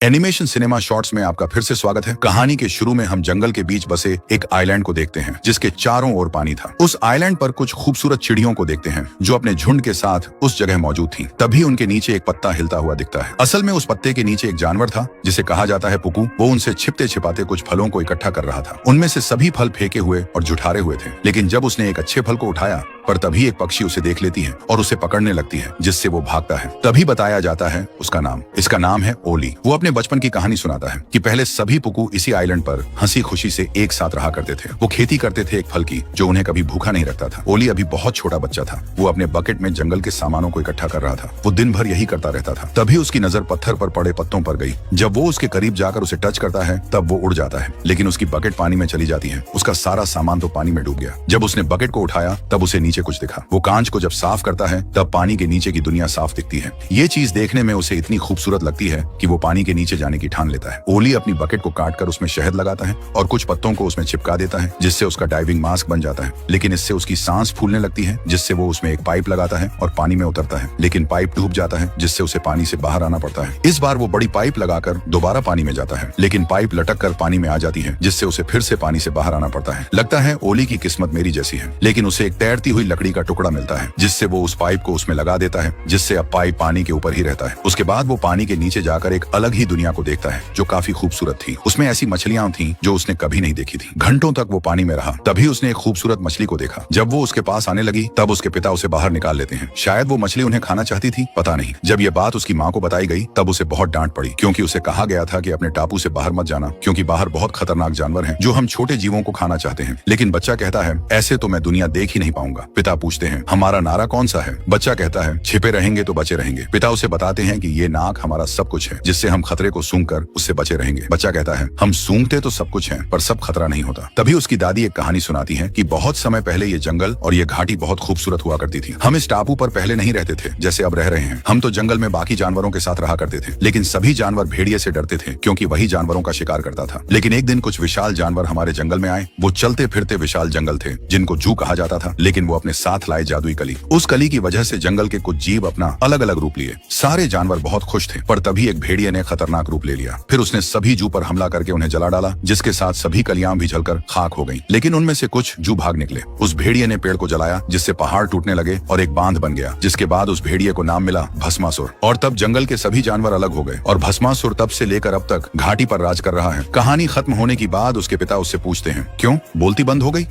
Animation cinema shorts में आपका फिर से स्वागत है। कहानी के शुरू में हम जंगल के बीच बसे एक आइलैंड को देखते हैं जिसके चारों ओर पानी था। उस आइलैंड पर कुछ खूबसूरत चिड़ियों को देखते हैं जो अपने झुंड के साथ उस जगह मौजूद थी। तभी उनके नीचे एक पत्ता हिलता हुआ दिखता है। असल में उस पत्ते के नीचे एक जानवर था जिसे कहा जाता है पुकू। वो उनसे छिपते छिपाते कुछ फलों को इकट्ठा कर रहा था। उनमें से सभी फल फेंके हुए और जुठारे हुए थे, लेकिन जब उसने एक अच्छे फल को उठाया पर तभी एक पक्षी उसे देख लेती है और उसे पकड़ने लगती है, जिससे वो भागता है। तभी बताया जाता है उसका नाम। इसका नाम है ओली। वो अपने बचपन की कहानी सुनाता है कि पहले सभी पुकू इसी आइलैंड पर हंसी खुशी से एक साथ रहा करते थे। वो खेती करते थे एक फल की जो उन्हें कभी भूखा नहीं रखता था। ओली अभी बहुत छोटा बच्चा था। वो अपने बकेट में जंगल के सामानों को इकट्ठा कर रहा था। वो दिन भर यही करता रहता था। तभी उसकी नजर पत्थर पर पड़े पत्तों पर गई। जब वो उसके करीब जाकर उसे टच करता है तब वो उड़ जाता है, लेकिन उसकी बकेट पानी में चली जाती है। उसका सारा सामान तो पानी में डूब गया। जब उसने बकेट को उठाया तब उसे नीचे कुछ दिखा। वो कांच को जब साफ करता है तब पानी के नीचे की दुनिया साफ दिखती है। ये चीज देखने में उसे इतनी खूबसूरत लगती है कि वो पानी के नीचे जाने की ठान लेता है। ओली अपनी बकेट को काटकर उसमें शहद लगाता है और कुछ पत्तों को उसमें चिपका देता है, जिससे उसका डाइविंग मास्क बन जाता है। लेकिन इससे उसकी सांस फूलने लगती है, जिससे वो उसमें एक पाइप लगाता है और पानी में उतरता है। लेकिन पाइप डूब जाता है, जिससे उसे पानी से बाहर आना पड़ता है। इस बार वो बड़ी पाइप लगाकर दोबारा पानी में जाता है, लेकिन पाइप लटक कर पानी में आ जाती है, जिससे उसे फिर से पानी से बाहर आना पड़ता है। लगता है ओली की किस्मत मेरी जैसी है। लेकिन उसे एक तैरती हुई लकड़ी का टुकड़ा मिलता है, जिससे वो उस पाइप को उसमें लगा देता है, जिससे अब पाइप पानी के ऊपर ही रहता है। उसके बाद वो पानी के नीचे जाकर एक अलग ही दुनिया को देखता है जो काफी खूबसूरत थी। उसमें ऐसी मछलियां थीं जो उसने कभी नहीं देखी थी। घंटों तक वो पानी में रहा। तभी उसने एक खूबसूरत मछली को देखा। जब वो उसके पास आने लगी तब उसके पिता उसे बाहर निकाल लेते हैं। शायद वो मछली उन्हें खाना चाहती थी, पता नहीं। जब ये बात उसकी माँ को बताई गई तब उसे बहुत डांट पड़ी, क्योंकि उसे कहा गया था कि अपने टापू से बाहर मत जाना, क्योंकि बाहर बहुत खतरनाक जानवर हैं जो हम छोटे जीवों को खाना चाहते हैं। लेकिन बच्चा कहता है ऐसे तो मैं दुनिया देख ही नहीं पाऊंगा। पिता पूछते हैं हमारा नारा कौन सा है? बच्चा कहता है छिपे रहेंगे तो बचे रहेंगे। पिता उसे बताते हैं कि ये नाक हमारा सब कुछ है, जिससे हम खतरे को सूंघकर उससे बचे रहेंगे। बच्चा कहता है हम सूंघते तो सब कुछ है पर सब खतरा नहीं होता। तभी उसकी दादी एक कहानी सुनाती है कि बहुत समय पहले ये जंगल और ये घाटी बहुत खूबसूरत हुआ करती थी। हम इस टापू पर पहले नहीं रहते थे जैसे अब रह रहे हैं। हम तो जंगल में बाकी जानवरों के साथ रहा करते थे, लेकिन सभी जानवर भेड़िए से डरते थे क्योंकि वही जानवरों का शिकार करता था। लेकिन एक दिन कुछ विशाल जानवर हमारे जंगल में आए। वो चलते फिरते विशाल जंगल थे जिनको जू कहा जाता था, लेकिन वो अपने साथ लाए जादुई कली। उस कली की वजह से जंगल के कुछ जीव अपना अलग अलग रूप लिए। सारे जानवर बहुत खुश थे, पर तभी एक भेड़िए ने खतरनाक रूप ले लिया। फिर उसने सभी जू पर हमला करके उन्हें जला डाला, जिसके साथ सभी कलियां भी जलकर खाक हो गईं। लेकिन उनमें से कुछ जू भाग निकले। उस भेड़िए ने पेड़ को जलाया, जिससे पहाड़ टूटने लगे और एक बांध बन गया, जिसके बाद उस भेड़िए को नाम मिला भस्मासुर। और तब जंगल के सभी जानवर अलग हो गए और भस्मासुर तब से लेकर अब तक घाटी पर राज कर रहा है। कहानी खत्म होने की बाद उसके पिता उससे पूछते हैं क्यों बोलती बंद हो गई?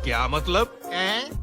क्या मतलब?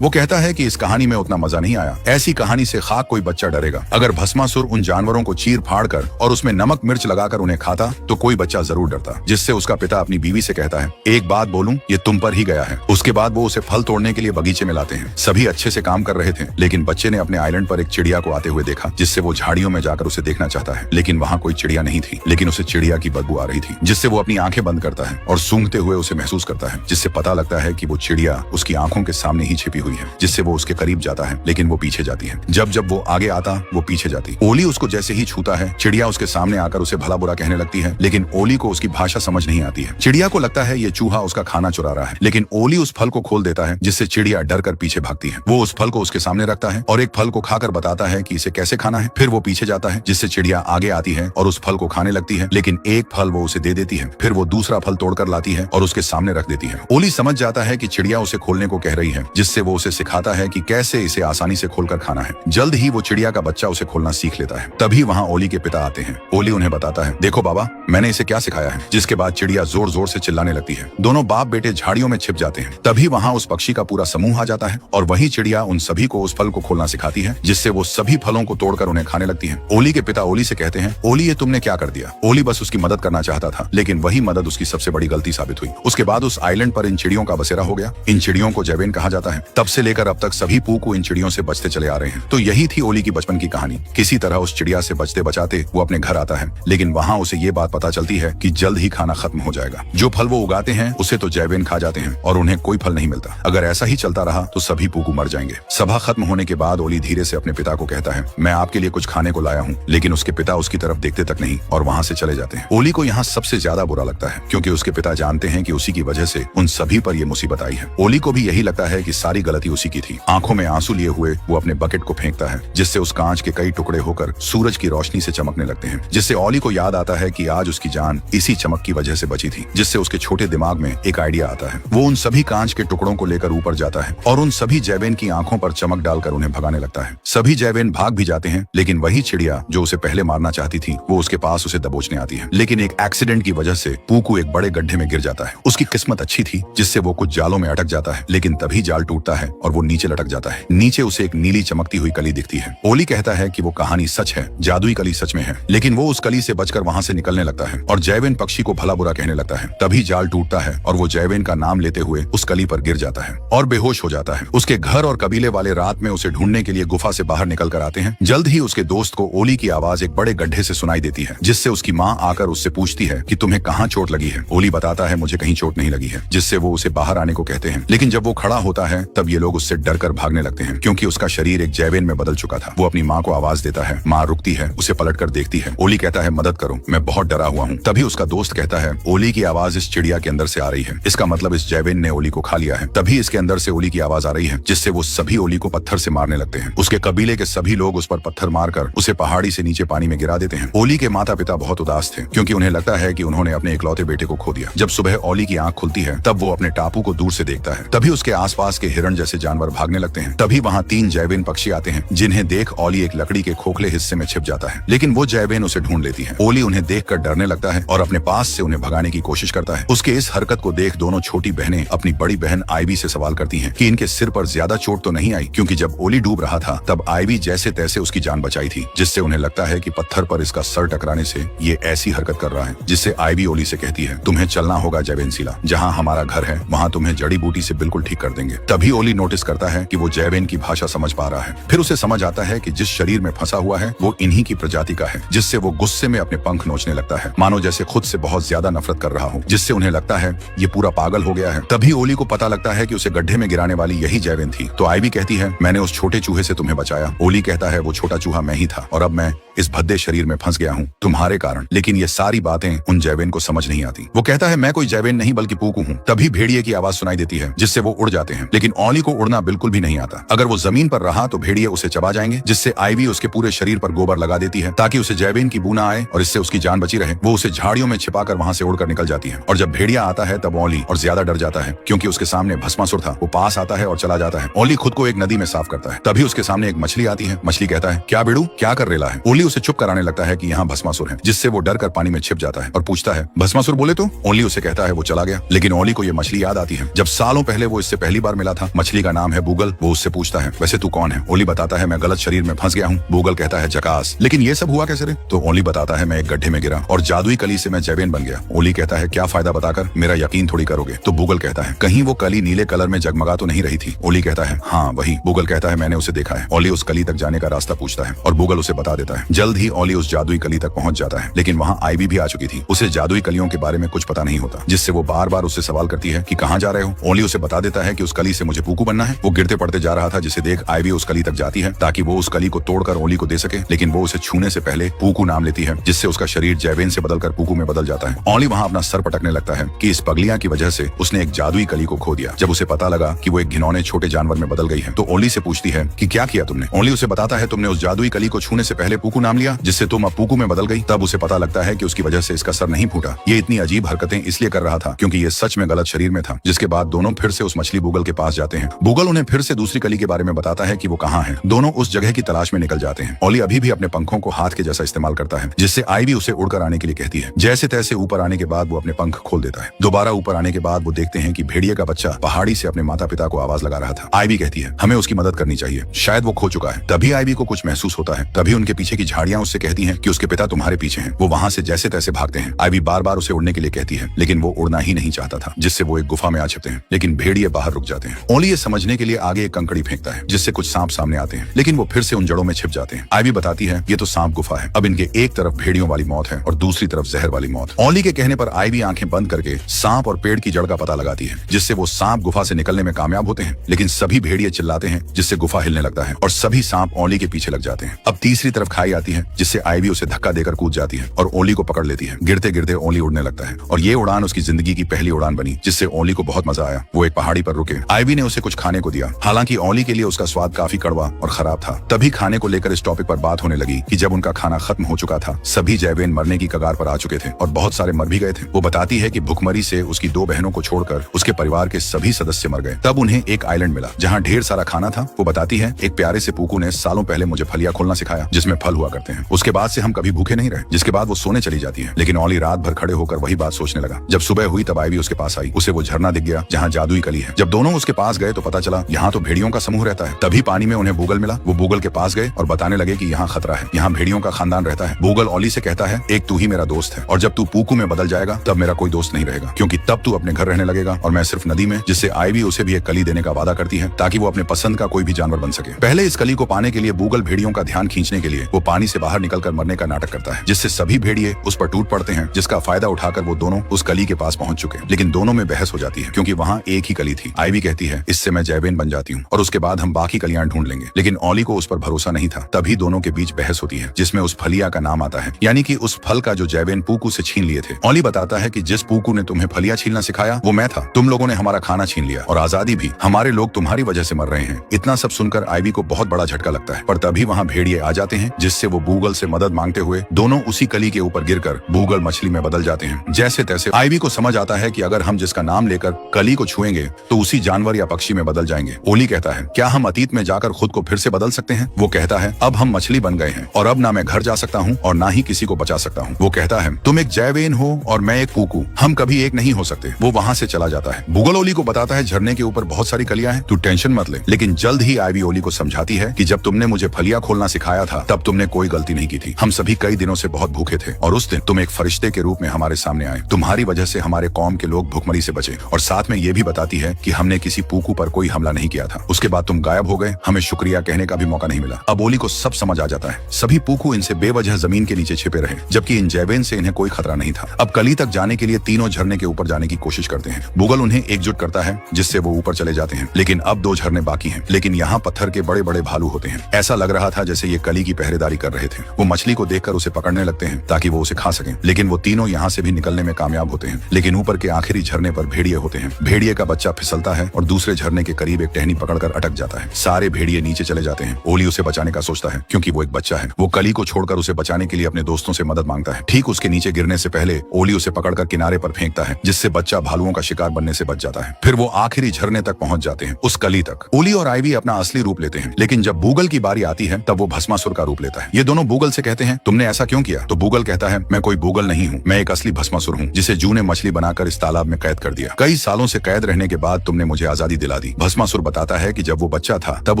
वो कहता है कि इस कहानी में उतना मजा नहीं आया। ऐसी कहानी से खाक कोई बच्चा डरेगा। अगर भस्मासुर उन जानवरों को चीर फाड़ कर और उसमें नमक मिर्च लगाकर उन्हें खाता तो कोई बच्चा जरूर डरता। जिससे उसका पिता अपनी बीवी से कहता है एक बात बोलूं, ये तुम पर ही गया है। उसके बाद वो उसे फल तोड़ने के लिए बगीचे में लाते हैं। सभी अच्छे से काम कर रहे थे, लेकिन बच्चे ने अपने आइलैंड पर एक चिड़िया को आते हुए देखा, जिससे वो झाड़ियों में जाकर उसे देखना चाहता है। लेकिन वहाँ कोई चिड़िया नहीं थी, लेकिन उसे चिड़िया की बदबू आ रही थी, जिससे वो अपनी आंखें बंद करता है और सूंघते हुए उसे महसूस करता है, जिससे पता लगता है कि वो चिड़िया उसकी आंखों के सामने ही छिपी हुई है। जिससे वो उसके करीब जाता है, लेकिन वो पीछे जाती है। जब जब वो आगे आता वो पीछे जाती। ओली उसको जैसे ही छूता है चिड़िया उसके सामने आकर उसे भला बुरा कहने लगती है, लेकिन ओली को उसकी भाषा समझ नहीं आती है। चिड़िया को लगता है ये चूहा उसका खाना चुरा रहा है, लेकिन ओली उस फल को खोल देता है, जिससे चिड़िया डर कर पीछे भागती है। वो उस फल को उसके सामने रखता है और एक फल को खाकर बताता है कि इसे कैसे खाना है। फिर वो पीछे जाता है, जिससे चिड़िया आगे आती है और उस फल को खाने लगती है, लेकिन एक फल वो उसे दे देती है। फिर वो दूसरा फल तोड़कर लाती है और उसके सामने रख देती है। ओली समझ जाता है कि चिड़िया उसे खोलने को कह रही है, जिससे वो उसे सिखाता है कि कैसे इसे आसानी से खोलकर खाना है। जल्द ही वो चिड़िया का बच्चा उसे खोलना सीख लेता है। तभी वहाँ ओली के पिता आते हैं। ओली उन्हें बताता है देखो बाबा, मैंने इसे क्या सिखाया है। जिसके बाद चिड़िया जोर जोर से चिल्लाने लगती है। दोनों बाप बेटे झाड़ियों में छिप जाते हैं। तभी वहाँ उस पक्षी का पूरा समूह आ जाता है और वही चिड़िया उन सभी को उस फल को खोलना सिखाती है, जिससे वो सभी फलों को तोड़कर उन्हें खाने लगती है। ओली के पिता ओली से कहते हैं ओली ये तुमने क्या कर दिया? ओली बस उसकी मदद करना चाहता था, लेकिन वही मदद उसकी सबसे बड़ी गलती साबित हुई। उसके बाद उस आइलैंड पर इन चिड़ियों का बसेरा हो गया। इन चिड़ियों को जैवेन कहा जाता है। तब से लेकर अब तक सभी पूकू इन चिड़ियों से बचते चले आ रहे हैं। तो यही थी ओली की बचपन की कहानी। किसी तरह उस चिड़िया से बचते बचाते वो अपने घर आता है, लेकिन वहाँ उसे ये बात पता चलती है कि जल्द ही खाना खत्म हो जाएगा। जो फल वो उगाते हैं उसे तो जैवेन खा जाते हैं और उन्हें कोई फल नहीं मिलता। अगर ऐसा ही चलता रहा तो सभी पूकू मर जाएंगे। सभा खत्म होने के बाद ओली धीरे से अपने पिता को कहता है मैं आपके लिए कुछ खाने को लाया हूँ, लेकिन उसके पिता उसकी तरफ देखते तक नहीं और वहाँ से चले जाते हैं। ओली को यहाँ सबसे ज्यादा बुरा लगता है, क्योंकि उसके पिता जानते हैं कि उसी की वजह से उन सभी पर ये मुसीबत आई है। ओली को भी यही लगता है कि सारी गलती उसी की थी। आंखों में आंसू लिए हुए वो अपने बकेट को फेंकता है, जिससे उस कांच के कई टुकड़े होकर सूरज की रोशनी से चमकने लगते हैं, जिससे ओली को याद आता है कि आज उसकी जान इसी चमक की वजह से बची थी। जिससे उसके छोटे दिमाग में एक आइडिया आता है। वो उन सभी कांच के टुकड़ों को लेकर ऊपर जाता है और उन सभी जैवेन की आंखों पर चमक डालकर उन्हें भगाने लगता है। सभी जैवेन भाग भी जाते हैं, लेकिन वही चिड़िया जो उसे पहले मारना चाहती थी वो उसके पास उसे दबोचने आती है। लेकिन एक एक्सीडेंट की वजह से पूकू एक बड़े गड्ढे में गिर जाता है। उसकी किस्मत अच्छी थी, जिससे वो कुछ जालों में अटक जाता है, लेकिन तभी जाल टूटता है और वो नीचे लटक जाता है। नीचे उसे एक नीली चमकती हुई कली दिखती है। ओली कहता है कि वो कहानी सच है, जादुई कली सच में है, लेकिन वो उस कली से बचकर वहां से निकलने लगता है और जैवेन पक्षी को भला बुरा कहने लगता है। तभी जाल टूटता है और वो जैवेन का नाम लेते हुए उस कली पर गिर जाता है और बेहोश हो जाता है। उसके घर और कबीले वाले रात में उसे ढूंढने के लिए गुफा से बाहर निकल कर आते हैं। जल्द ही उसके दोस्त को ओली की आवाज एक बड़े गड्ढे से सुनाई देती है, जिससे उसकी माँ आकर उससे पूछती है कि तुम्हें कहाँ चोट लगी है। ओली बताता है मुझे कहीं चोट नहीं लगी है, जिससे वो उसे बाहर आने को कहते हैं। लेकिन जब वो खड़ा होता है तब ये लोग उससे डर कर भागने लगते हैं, क्योंकि उसका शरीर एक जैवेन में बदल चुका था। वो अपनी माँ को आवाज देता है, माँ रुकती है, उसे पलट कर देखती है। ओली कहता है मदद करो, मैं बहुत डरा हुआ हूँ। तभी उसका दोस्त कहता है ओली की आवाज इस चिड़िया के अंदर से आ रही है, इसका मतलब इस जैवेन ने ओली को खा लिया है। तभी इसके अंदर से ओली की आवाज आ रही है, जिससे वो सभी ओली को पत्थर से मारने लगते हैं। उसके कबीले के सभी लोग उस पर पत्थर मारकर उसे पहाड़ी से नीचे पानी में गिरा देते हैं। ओली के माता पिता बहुत उदास थे, क्योंकि उन्हें लगता है कि उन्होंने अपने इकलौते बेटे को खो दिया। जब सुबह ओली की आंख खुलती है तब वो अपने टापू को दूर से देखता है। तभी उसके आसपास के हिरण जैसे जानवर भागने लगते हैं। तभी वहाँ 3 जैवेन पक्षी आते हैं, जिन्हें देख ओली एक लकड़ी के खोखले हिस्से में छिप जाता है, लेकिन वो जैवेन उसे ढूंढ लेती है। ओली उन्हें देखकर डरने लगता है और अपने पास से उन्हें भगाने की कोशिश करता है। उसके इस हरकत को देख दोनों छोटी बहनें अपनी बड़ी बहन आईवी से सवाल करती हैं कि इनके सिर पर ज्यादा चोट तो नहीं आई, क्योंकि जब ओली डूब रहा था तब आईवी जैसे तैसे उसकी जान बचाई थी। जिससे उन्हें लगता है कि पत्थर पर इसका सर टकराने से ये ऐसी हरकत कर रहा है। जिससे आईवी ओली से कहती है तुम्हें चलना होगा जैवेनसीला, जहाँ हमारा घर है वहाँ तुम्हें जड़ी बूटी से बिल्कुल ठीक कर देंगे। तभी ओली नोटिस करता है कि वो जैवेन की भाषा समझ पा रहा है। फिर उसे समझ आता है कि जिस शरीर में फंसा हुआ है वो इन्हीं की प्रजाति का है। जिससे वो गुस्से में अपने पंख नोचने लगता है, मानो जैसे खुद से बहुत ज्यादा नफरत कर रहा हो। जिससे उन्हें लगता है ये पूरा पागल हो गया है। तभी ओली को पता लगता है कि उसे गड्ढे में गिराने वाली यही जैवेन थी। तो आईवी कहती है मैंने उस छोटे चूहे से तुम्हें बचाया। ओली कहता है वो छोटा चूहा मैं ही था और अब मैं इस भद्दे शरीर में फंस गया हूँ तुम्हारे कारण। लेकिन ये सारी बातें उन जैवेन को समझ नहीं आती। वो कहता है मैं कोई जैवेन नहीं बल्कि पूकू हूँ। तभी भेड़िए की आवाज सुनाई देती है, जिससे वो उड़ जाते हैं। लेकिन ओली को उड़ना बिल्कुल भी नहीं आता। अगर वो जमीन पर रहा तो भेड़िए उसे चबा जाएंगे। जिससे आईवी उसके पूरे शरीर पर गोबर लगा देती है ताकि उसे जैवेन की बू ना आए और इससे उसकी जान बची रहे। वो उसे झाड़ियों में छिपाकर वहां से उड़कर निकल जाती है। और जब भेड़िया आता है तब ओली और ज्यादा डर जाता है, क्योंकि उसके सामने भस्मासुर था। वो पास आता है और चला जाता है। ओली खुद को एक नदी में साफ करता है। तभी उसके सामने एक मछली आती है। मछली कहता है क्या बेड़ू क्या कर रेला है। ओली उसे चुप कराने लगता है कि यहाँ भस्मासुर है। जिससे वो डर कर पानी में छिप जाता है और पूछता है भस्मासुर बोले तो। ओली उसे कहता है वो चला गया। लेकिन ओली को ये मछली याद आती है जब सालों पहले वो इससे पहली बार मिला था। मछली का नाम है बूगल। वो उससे पूछता है वैसे तू कौन है। ओली बताता है मैं गलत शरीर में फंस गया हूँ। बूगल कहता है जकास, लेकिन ये सब हुआ कैसे रे। तो ओली बताता है मैं एक गड्ढे में गिरा और जादुई कली से मैं जैवेन बन गया। ओली कहता है क्या फायदा बताकर, मेरा यकीन थोड़ी करोगे। तो बूगल कहता है कहीं वो कली नीले कलर में जगमगा तो नहीं रही थी। ओली कहता है हाँ वही। बूगल कहता है मैंने उसे देखा है। ओली उस कली तक जाने का रास्ता पूछता है और बूगल उसे बता देता है। जल्द ही ओली उस जादुई कली तक पहुंच जाता है। लेकिन वहाँ आईवी भी आ चुकी थी। उसे जादुई कलियों के बारे में कुछ पता नहीं होता। जिससे वो बार बार उससे सवाल करती है कि कहाँ जा रहे हो। ओली उसे बता देता है कि उस कली से मुझे पूकू बनना है। वो गिरते पड़ते जा रहा था, जिसे देख आईवी उस कली तक जाती है ताकि वो उस कली को तोड़कर ओली को दे सके। लेकिन वो उसे छूने से पहले पूकू नाम लेती है, जिससे उसका शरीर जैवेन से बदलकर पूकू में बदल जाता है। ओली वहाँ अपना सर पटकने लगता है कि इस पगलियां की वजह से उसने एक जादुई कली को खो दिया। जब उसे पता लगा कि वो एक घिनौने छोटे जानवर में बदल गई है तो ओली से पूछती है कि क्या किया तुमने। ओली उसे बताता है तुमने उस जादुई कली को छूने से पहले पूकू नाम लिया, जिससे तुम अब पूकू में बदल गई। तब उसे पता लगता है कि उसकी वजह से इसका सर नहीं फूटा। ये इतनी अजीब हरकतें इसलिए कर रहा था क्योंकि ये सच में गलत शरीर में था। जिसके बाद दोनों फिर से उस मछली बूगल के पास जाते हैं। बूगल उन्हें फिर से दूसरी कली के बारे में बताता है कि वो कहाँ है। दोनों उस जगह की तलाश में निकल जाते हैं। ओली अभी भी अपने पंखों को हाथ के जैसा इस्तेमाल करता है, जिससे आईवी उसे उड़कर आने के लिए कहती है। जैसे तैसे ऊपर आने के बाद वो अपने पंख खोल देता है। दोबारा ऊपर आने के बाद वो देखते हैं कि भेड़िए का बच्चा पहाड़ी से अपने माता पिता को आवाज लगा रहा था। आईवी कहती है हमें उसकी मदद करनी चाहिए, शायद वो खो चुका है। तभी आईवी को कुछ महसूस होता है। तभी उनके पीछे की झाड़ियां उससे कहती हैं कि उसके पिता तुम्हारे पीछे हैं। वो वहां से जैसे तैसे भागते हैं। आईवी बार बार उसे उड़ने के लिए कहती है, लेकिन वो उड़ना ही नहीं चाहता था। जिससे वो एक गुफा में आ छिपते हैं। लेकिन भेड़िए बाहर रुक जाते हैं। ओली ये समझने के लिए आगे एक कंकड़ी फेंकता है, जिससे कुछ सांप सामने आते हैं। लेकिन वो फिर से उन जड़ों में छिप जाते हैं। आईवी बताती है ये तो सांप गुफा है। अब इनके एक तरफ भेड़ियों वाली मौत है और दूसरी तरफ जहर वाली मौत। ओली के कहने पर आईवी आंखें बंद करके सांप और पेड़ की जड़ का पता लगाती है, जिससे वो सांप गुफा से निकलने में कामयाब होते हैं। लेकिन सभी भेड़िए चिल्लाते हैं, जिससे गुफा हिलने लगता है और सभी सांप ओली के पीछे लग जाते हैं। अब तीसरी तरफ खाई आती है, जिससे आईवी उसे धक्का देकर कूद जाती है और ओली को पकड़ लेती है। गिरते गिरते ओली उड़ने लगता है और ये उड़ान उसकी जिंदगी की पहली उड़ान बनी, जिससे ओली को बहुत मजा आया। वो एक पहाड़ी पर रुके। आइवी ने उसे कुछ खाने को दिया। हालांकि ओली के लिए उसका स्वाद काफी कड़वा और खराब था। तभी खाने को लेकर इस टॉपिक पर बात होने लगी कि जब उनका खाना खत्म हो चुका था, सभी जैवेन मरने की कगार पर आ चुके थे और बहुत सारे मर भी गए थे। वो बताती है कि भुखमरी से उसकी 2 बहनों को छोड़कर उसके परिवार के सभी सदस्य मर गए। तब उन्हें एक आइलैंड मिला जहाँ ढेर सारा खाना था। वो बताती है, एक प्यारे से पूकू ने सालों पहले मुझे फलिया खोलना सिखाया जिसमें फल हुआ करते हैं। उसके बाद से हम कभी भूखे नहीं रहे। जिसके बाद वो सोने चली जाती है। लेकिन ओली रात भर खड़े होकर वही बात सोचने लगा। जब सुबह हुई तब आइवी उसके पास आई। उसे वो झरना दिख गया जहाँ जादुई कली है। जब दोनों उसके पास गए तो पता चला यहाँ तो भेड़ियों का समूह रहता है। तभी पानी में उन्हें बूगल मिला। वो बूगल के पास गए और बताने लगे कि यहाँ खतरा है, यहाँ भेड़ियों का खानदान रहता है। बूगल ओली से कहता है, एक तू ही मेरा दोस्त है और जब तू पूकू में बदल जाएगा तब मेरा कोई दोस्त नहीं रहेगा, क्योंकि तब तू अपने घर रहने लगेगा और मैं सिर्फ नदी में। जिससे आइवी उसे भी एक कली देने का वादा करती है ताकि वो अपने पसंद का कोई भी जानवर बन सके। पहले इस कली को पाने के लिए बूगल भेड़ियों का ध्यान खींचने के लिए वो पानी से बाहर निकलकर मरने का नाटक करता है, जिससे सभी भेड़िए उस पर टूट पड़ते हैं। जिसका फायदा उठाकर वो दोनों उस कली के पास पहुंच चुके। लेकिन दोनों में बहस हो जाती है क्योंकि वहाँ एक ही कली थी। आइवी कहती है, इससे मैं जैवेन बन जाती हूँ और उसके बाद हम बाकी कलियां ढूंढ लेंगे। लेकिन ओली को उस पर भरोसा नहीं था। तभी दोनों के बीच बहस होती है जिसमें उस फलिया का नाम आता है, यानी कि उस फल का जो जैवेन पूकू से छीन लिए थे। ओली बताता है कि जिस पूकू ने तुम्हें फलिया छीलना सिखाया वो मैं था। तुम लोगों ने हमारा खाना छीन लिया और आजादी भी। हमारे लोग तुम्हारी वजह से मर रहे हैं। इतना सब सुनकर आइवी को बहुत बड़ा झटका लगता है। पर तभी वहाँ भेड़िए आ जाते हैं जिससे वो बूगल से मदद मांगते हुए दोनों उसी कली के ऊपर गिरकर बूगल मछली में बदल जाते हैं। जैसे तैसे आइवी को समझ आता है कि अगर हम जिसका नाम लेकर कली को छुएंगे तो उसी जानवर या पक्षी में बदल जाएंगे। ओली कहता है, क्या हम अतीत में जाकर खुद को फिर से बदल सकते हैं? वो कहता है, अब हम मछली बन गए हैं और अब ना मैं घर जा सकता हूँ और ना ही किसी को बचा सकता हूँ। वो कहता है, तुम एक जैवेन हो और मैं एक पूकू, हम कभी एक नहीं हो सकते। वो वहाँ से चला जाता है। बूगल ओली को बताता है, झरने के ऊपर बहुत सारी कलियां हैं, तू टेंशन मत ले। लेकिन जल्द ही आइवी ओली को समझाती है कि जब तुमने मुझे फलिया खोलना सिखाया था तब तुमने कोई गलती नहीं की थी। हम सभी कई दिनों से बहुत भूखे थे और उस दिन तुम एक फरिश्ते के रूप में हमारे सामने आए। तुम्हारी वजह से हमारे कौम के लोग भुखमरी से बचे। और साथ में ये भी बताती है कि हमने किसी पूकू पर कोई हमला नहीं किया था। उसके बाद तुम गायब हो गए, हमें शुक्रिया कहने का भी मौका नहीं मिला। अब ओली को सब समझ आ जाता है। सभी पूकू इनसे बेवजह जमीन के नीचे छिपे रहे, जबकि इन जैवेन से इन्हें कोई खतरा नहीं था। अब कली तक जाने के लिए तीनों झरने के ऊपर जाने की कोशिश करते हैं। बूगल उन्हें एकजुट करता है जिससे वो ऊपर चले जाते हैं। लेकिन अब 2 झरने बाकी हैं। लेकिन यहाँ पत्थर के बड़े बड़े भालू होते हैं। ऐसा लग रहा था जैसे ये कली की पहरेदारी कर रहे थे। वो मछली को देखकर उसे पकड़ने लगते हैं ताकि वो उसे खा सकें। लेकिन वो तीनों यहाँ से भी निकलने में कामयाब होते हैं। लेकिन ऊपर के आखिरी झरने पर भेड़िए होते हैं। भेड़िए का बच्चा फिसलता है और दूसरे झरने के करीब एक टहनी पकड़कर अटक जाता है। सारे भेड़िए नीचे चले जाते हैं। ओली उसे बचाने का सोचता है क्योंकि वो एक बच्चा है। वो कली को छोड़कर उसे बचाने के लिए अपने दोस्तों से मदद मांगता है। ठीक उसके नीचे गिरने से पहले ओली उसे पकड़कर किनारे पर फेंकता है, जिससे बच्चा भालुओं का शिकार बनने से बच जाता है। फिर वो आखिरी झरने तक पहुंच जाते हैं, उस कली तक। ओली और आइवी अपना असली रूप लेते हैं। लेकिन जब बूगल की बारी आती है तब वो भस्मासुर का रूप लेता है। ये दोनों बूगल से कहते हैं, तुमने ऐसा क्यों किया? तो बूगल कहता है, मैं कोई बूगल नहीं हूँ, मैं एक असली भस्मासुर हूँ जिसे जू ने मछली बनाकर इस तालाब में कैद कर दिया। कई सालों से कैद रहने के बाद तुमने मुझे आजादी दिला दी। भस्मासुर बताता है कि जब वो बच्चा था तब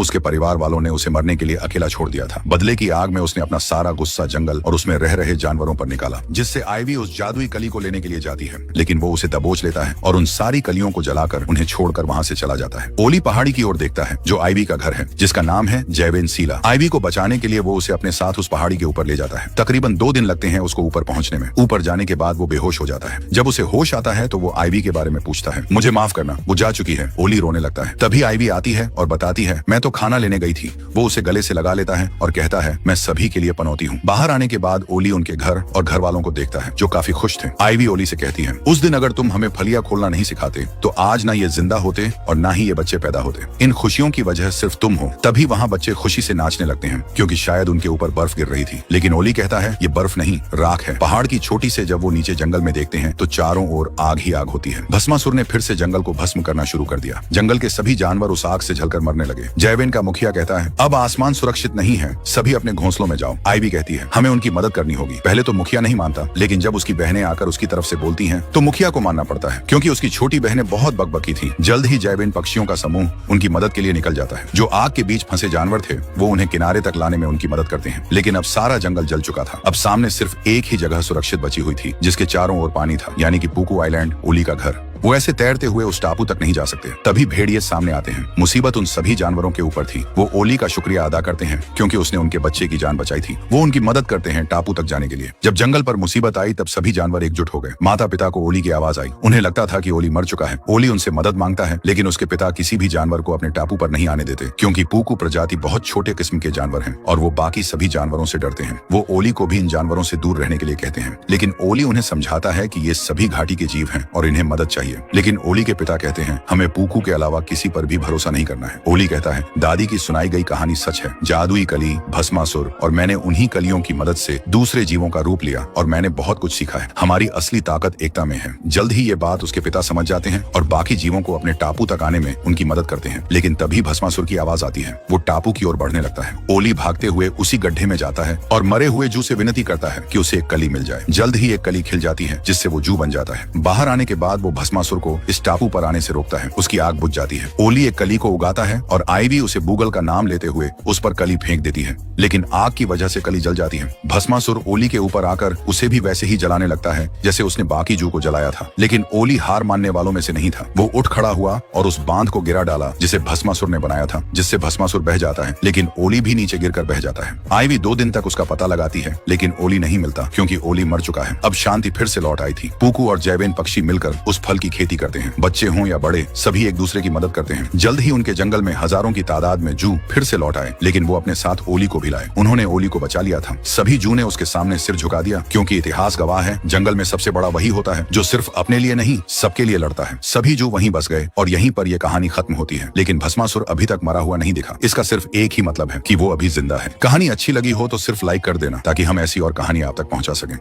उसके परिवार वालों ने उसे मरने के लिए अकेला छोड़ दिया था। बदले की आग में उसने अपना सारा गुस्सा जंगल और उसमें रह रहे जानवरों पर निकाला, जिससे आइवी उस जादुई कली को लेने के लिए जाती है। लेकिन वो उसे दबोच लेता है और उन सारी कलियों को जलाकर उन्हें छोड़कर वहाँ से चला जाता है। ओली पहाड़ी की ओर देखता है जो आइवी का घर है, जिसका नाम है जैवेन सीला। आइवी को बचाने के लिए वो उसे अपने साथ उस पहाड़ी के ऊपर ले जाता है। तकरीबन 2 दिन लगते हैं उसको ऊपर पहुंचने में। ऊपर जाने के बाद वो बेहोश हो जाता है। जब उसे होश आता है तो वो आइवी के बारे में पूछता है। मुझे माफ करना, वो जा चुकी है। ओली रोने लगता है। तभी आइवी आती है और बताती है, मैं तो खाना लेने गई थी। वो उसे गले से लगा लेता है और कहता है, मैं सभी के लिए पनौती हूँ। बाहर आने के बाद ओली उनके घर और घर वालों को देखता है जो काफी खुश थे। आइवी ओली से कहती है, उस दिन अगर तुम हमें फलिया खोलना नहीं सिखाते तो आज ना ये जिंदा होते और ना ही ये बच्चे पैदा होते। इन खुशियों की वजह सिर्फ तुम हो। तभी वहाँ बच्चे खुशी से नाचने लगते हैं क्योंकि शायद उनके ऊपर बर्फ गिर रही थी। लेकिन ओली कहता है, ये बर्फ नहीं, राख है। पहाड़ की चोटी से जब वो नीचे जंगल में देखते हैं तो चारों ओर आग ही आग होती है। भस्मासुर ने फिर से जंगल को भस्म करना शुरू कर दिया। जंगल के सभी जानवर उस आग से जलकर मरने लगे। जैवेन का मुखिया कहता है, अब आसमान सुरक्षित नहीं है, सभी अपने घोंसलों में जाओ। आइवी कहती है, हमें उनकी मदद करनी होगी। पहले तो मुखिया नहीं मानता, लेकिन जब उसकी बहनें आकर उसकी तरफ से बोलती हैं तो मुखिया को मानना पड़ता है क्योंकि उसकी छोटी बहनें बहुत बकबकी थी। जल्द ही जैवेन पक्षियों का समूह उनकी मदद के लिए निकल जाता है। जो आग के बीच फंसे जानवर थे वो उन्हें किनारे तक लाने में उनकी मदद करते हैं। लेकिन अब सारा जंगल जल चुका था। अब सामने सिर्फ एक ही जगह सुरक्षित बची हुई थी जिसके चारों ओर पानी था, यानी कि पूकू आइलैंड, ओली का घर। वो ऐसे तैरते हुए उस टापू तक नहीं जा सकते। तभी भेड़िए सामने आते हैं। मुसीबत उन सभी जानवरों के ऊपर थी। वो ओली का शुक्रिया अदा करते हैं क्योंकि उसने उनके बच्चे की जान बचाई थी। वो उनकी मदद करते हैं टापू तक जाने के लिए। जब जंगल पर मुसीबत आई तब सभी जानवर एकजुट हो गए। माता पिता को ओली की आवाज आई। उन्हें लगता था कि ओली मर चुका है। ओली उनसे मदद मांगता है, लेकिन उसके पिता किसी भी जानवर को अपने टापू पर नहीं आने देते क्योंकि पूकू प्रजाति बहुत छोटे किस्म के जानवर हैं और वो बाकी सभी जानवरों से डरते हैं। वो ओली को भी इन जानवरों से दूर रहने के लिए कहते हैं, लेकिन ओली उन्हें समझाता है कि ये सभी घाटी के जीव हैं और इन्हें मदद चाहिए। चाहिए। लेकिन ओली के पिता कहते हैं हमें पूकू के अलावा किसी पर भी भरोसा नहीं करना है। ओली कहता है दादी की सुनाई गई कहानी सच है, जादुई कली, भस्मासुर, और मैंने उन्हीं कलियों की मदद से दूसरे जीवों का रूप लिया और मैंने बहुत कुछ सीखा है। हमारी असली ताकत एकता में है। जल्द ही ये बात उसके पिता समझ जाते हैं और बाकी जीवों को अपने टापू तक आने में उनकी मदद करते हैं। लेकिन तभी भस्मासुर की आवाज आती है। वो टापू की ओर बढ़ने लगता है। ओली भागते हुए उसी गड्ढे में जाता है और मरे हुए जू से विनती करता है कि उसे एक कली मिल जाए। जल्द ही एक कली खिल जाती है जिससे वो जू बन जाता है। बाहर आने के बाद वो भस्मासुर को इस टापू पर आने से रोकता है। उसकी आग बुझ जाती है। ओली एक कली को उगाता है और आईवी उसे बूगल का नाम लेते हुए उस पर कली फेंक देती है, लेकिन आग की वजह से कली जल जाती है। भस्मासुर ओली के ऊपर आकर उसे भी वैसे ही जलाने लगता है जैसे उसने बाकी जू को जलाया था। लेकिन ओली हार मानने वालों में से नहीं था। वो उठ खड़ा हुआ और उस बांध को गिरा डाला जिसे भस्मासुर ने बनाया था, जिससे भस्मासुर बह जाता है। लेकिन ओली भी नीचे गिरकर बह जाता है। आईवी 2 दिन तक उसका पता लगाती है, लेकिन ओली नहीं मिलता क्योंकि ओली मर चुका है। अब शांति फिर से लौट आई थी। पूकू और जैवेन पक्षी मिलकर उस फल की खेती करते हैं। बच्चे हों या बड़े, सभी एक दूसरे की मदद करते हैं। जल्द ही उनके जंगल में हजारों की तादाद में जू फिर से लौट आए, लेकिन वो अपने साथ ओली को भी लाए। उन्होंने ओली को बचा लिया था। सभी जू ने उसके सामने सिर झुका दिया, क्योंकि इतिहास गवाह है जंगल में सबसे बड़ा वही होता है जो सिर्फ अपने लिए नहीं सबके लिए लड़ता है। सभी जू वहीं बस गए और यहीं पर यह कहानी खत्म होती है। लेकिन भस्मासुर अभी तक मरा हुआ नहीं दिखा। इसका सिर्फ एक ही मतलब है कि वो अभी जिंदा है। कहानी अच्छी लगी हो तो सिर्फ लाइक कर देना ताकि हम ऐसी और कहानी आप तक पहुंचा सकें।